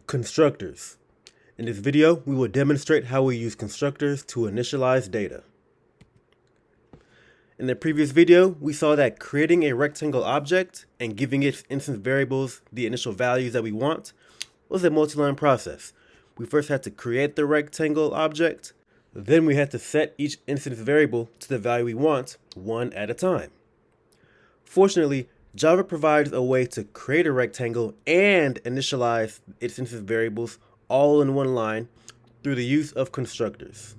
Constructors. In this video, we will demonstrate how we use constructors to initialize data. In the previous video, we saw that creating a rectangle object and giving its instance variables the initial values that we want was a multi-line process. We first had to create the rectangle object, then we had to set each instance variable to the value we want, one at a time. Fortunately, Java provides a way to create a rectangle and initialize its instance variables all in one line through the use of constructors.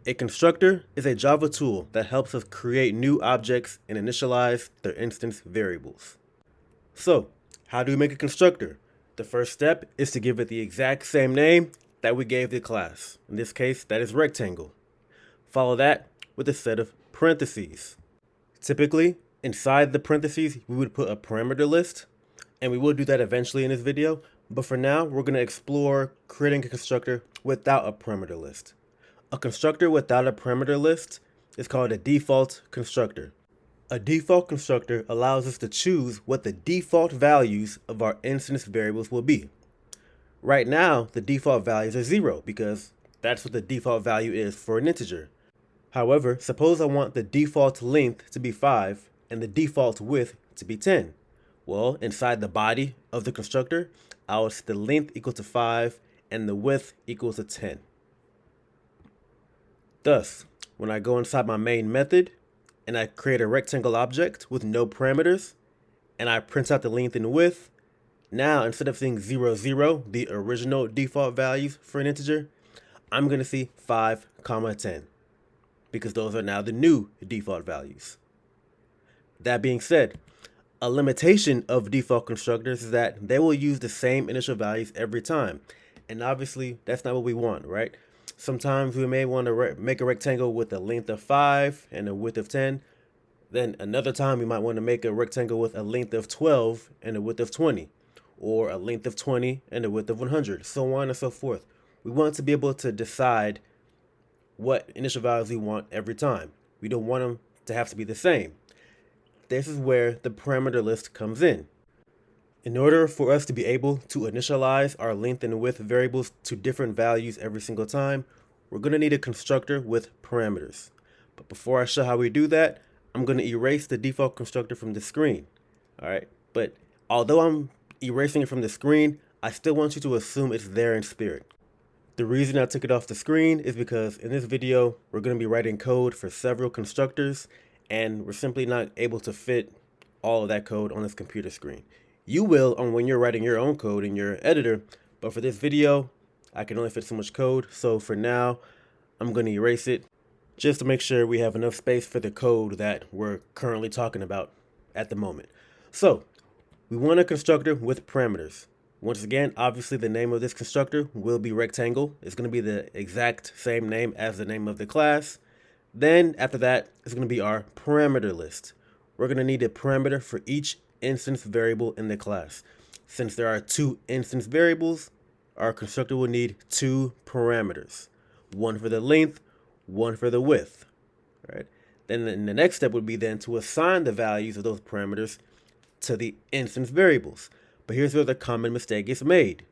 A constructor is a Java tool that helps us create new objects and initialize their instance variables. So, how do we make a constructor? The first step is to give it the exact same name that we gave the class. In this case, that is rectangle. Follow that with a set of parentheses. Typically, inside the parentheses, we would put a parameter list, and we will do that eventually in this video, but for now, we're going to explore creating a constructor without a parameter list. A constructor without a parameter list is called a default constructor. A default constructor allows us to choose what the default values of our instance variables will be. Right now, the default values are 0 because that's what the default value is for an integer. However, suppose I want the default length to be 5 and the default width to be 10. Well, inside the body of the constructor, I'll set the length equal to 5 and the width equal to 10. Thus, when I go inside my main method and I create a rectangle object with no parameters and I print out the length and width, now instead of seeing 0, 0, the original default values for an integer, I'm going to see 5, 10 because those are now the new default values. That being said, a limitation of default constructors is that they will use the same initial values every time. And obviously, that's not what we want, right? Sometimes we may want to make a rectangle with a length of 5 and a width of 10. Then another time we might want to make a rectangle with a length of 12 and a width of 20. Or a length of 20 and a width of 100, so on and so forth. We want to be able to decide what initial values we want every time. We don't want them to have to be the same. This is where the parameter list comes in. In order for us to be able to initialize our length and width variables to different values every single time, we're going to need a constructor with parameters. But before I show how we do that, I'm going to erase the default constructor from the screen. All right, but although I'm erasing it from the screen, I still want you to assume it's there in spirit. The reason I took it off the screen is because in this video, we're going to be writing code for several constructors, and we're simply not able to fit all of that code on this computer screen. You will on when you're writing your own code in your editor, but for this video, I can only fit so much code. So for now, I'm going to erase it just to make sure we have enough space for the code that we're currently talking about at the moment. So we want a constructor with parameters. Once again, obviously the name of this constructor will be rectangle. It's going to be the exact same name as the name of the class. Then after that, it's going to be our parameter list. We're going to need a parameter for each instance variable in the class. Since there are 2 instance variables, our constructor will need 2 parameters. One for the length, one for the width. Right? Then the next step would be then to assign the values of those parameters to the instance variables. But here's where the common mistake is made.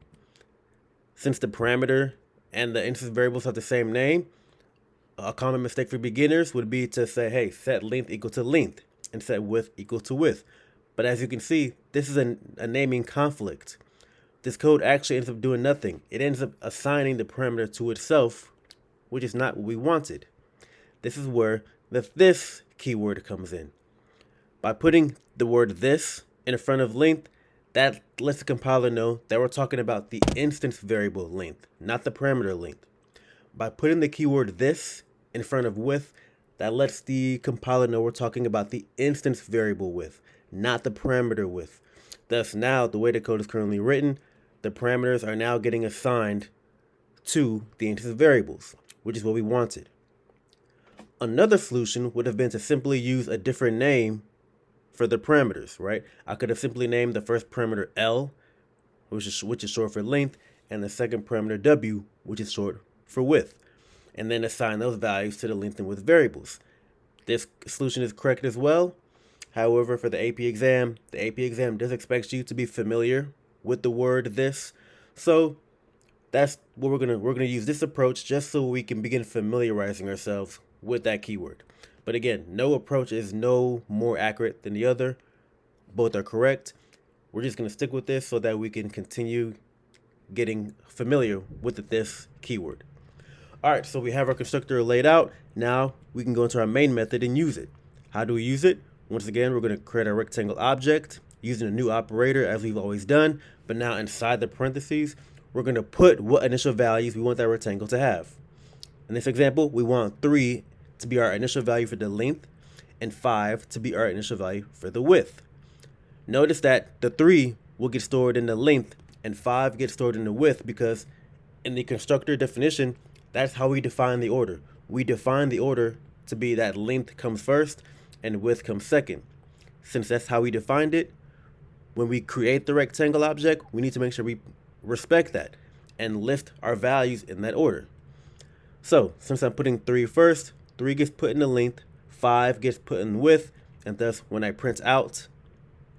Since the parameter and the instance variables have the same name, a common mistake for beginners would be to say, hey, set length equal to length and set width equal to width. But as you can see, this is a naming conflict. This code actually ends up doing nothing. It ends up assigning the parameter to itself, which is not what we wanted. This is where the this keyword comes in. By putting the word this in front of length, that lets the compiler know that we're talking about the instance variable length, not the parameter length. By putting the keyword this in front of width, that lets the compiler know we're talking about the instance variable width, not the parameter width. Thus now, the way the code is currently written, the parameters are now getting assigned to the instance variables, which is what we wanted. Another solution would have been to simply use a different name for the parameters, right? I could have simply named the first parameter L, which is short for length, and the second parameter W, which is short for width, and then assign those values to the length and width variables. This solution is correct as well. However, for the AP exam does expect you to be familiar with the word this. So that's what we're gonna use this approach just so we can begin familiarizing ourselves with that keyword. But again, no approach is no more accurate than the other. Both are correct. We're just gonna stick with this so that we can continue getting familiar with this keyword. All right, so we have our constructor laid out. Now we can go into our main method and use it. How do we use it? Once again, we're going to create a rectangle object using a new operator as we've always done. But now inside the parentheses, we're going to put what initial values we want that rectangle to have. In this example, we want 3 to be our initial value for the length and 5 to be our initial value for the width. Notice that the 3 will get stored in the length and 5 gets stored in the width because in the constructor definition, that's how we define the order. We define the order to be that length comes first and width comes second. Since that's how we defined it, when we create the rectangle object, we need to make sure we respect that and list our values in that order. So since I'm putting 3 first, 3 gets put in the length, 5 gets put in width, and thus when I print out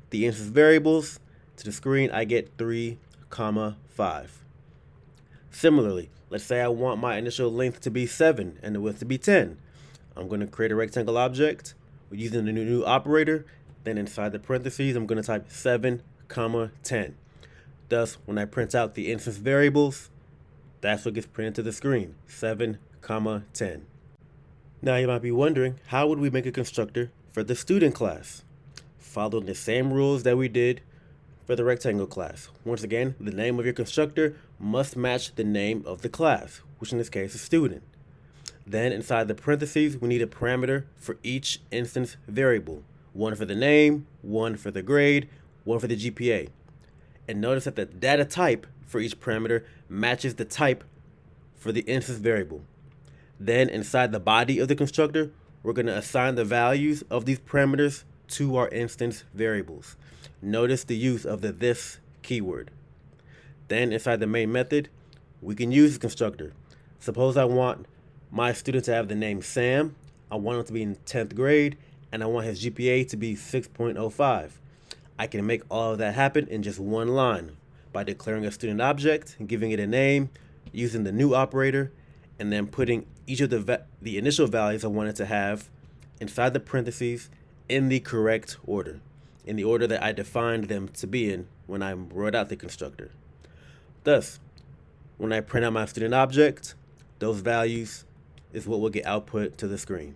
the instance variables to the screen, I get 3, 5. Similarly, let's say I want my initial length to be 7 and the width to be 10. I'm going to create a rectangle object using the new operator. Then inside the parentheses, I'm going to type 7, 10. Thus, when I print out the instance variables, that's what gets printed to the screen, 7, 10. Now you might be wondering, how would we make a constructor for the student class? Following the same rules that we did for the rectangle class. Once again, the name of your constructor must match the name of the class, which in this case is student. Then inside the parentheses, we need a parameter for each instance variable. One for the name, one for the grade, one for the GPA. And notice that the data type for each parameter matches the type for the instance variable. Then inside the body of the constructor, we're going to assign the values of these parameters to our instance variables. Notice the use of the this keyword. Then inside the main method, we can use the constructor. Suppose I want my student to have the name Sam, I want him to be in 10th grade, and I want his GPA to be 6.05. I can make all of that happen in just one line by declaring a student object and giving it a name, using the new operator, and then putting each of the initial values I want it to have inside the parentheses in the correct order, in the order that I defined them to be in when I wrote out the constructor. Thus, when I print out my student object, those values is what will get output to the screen.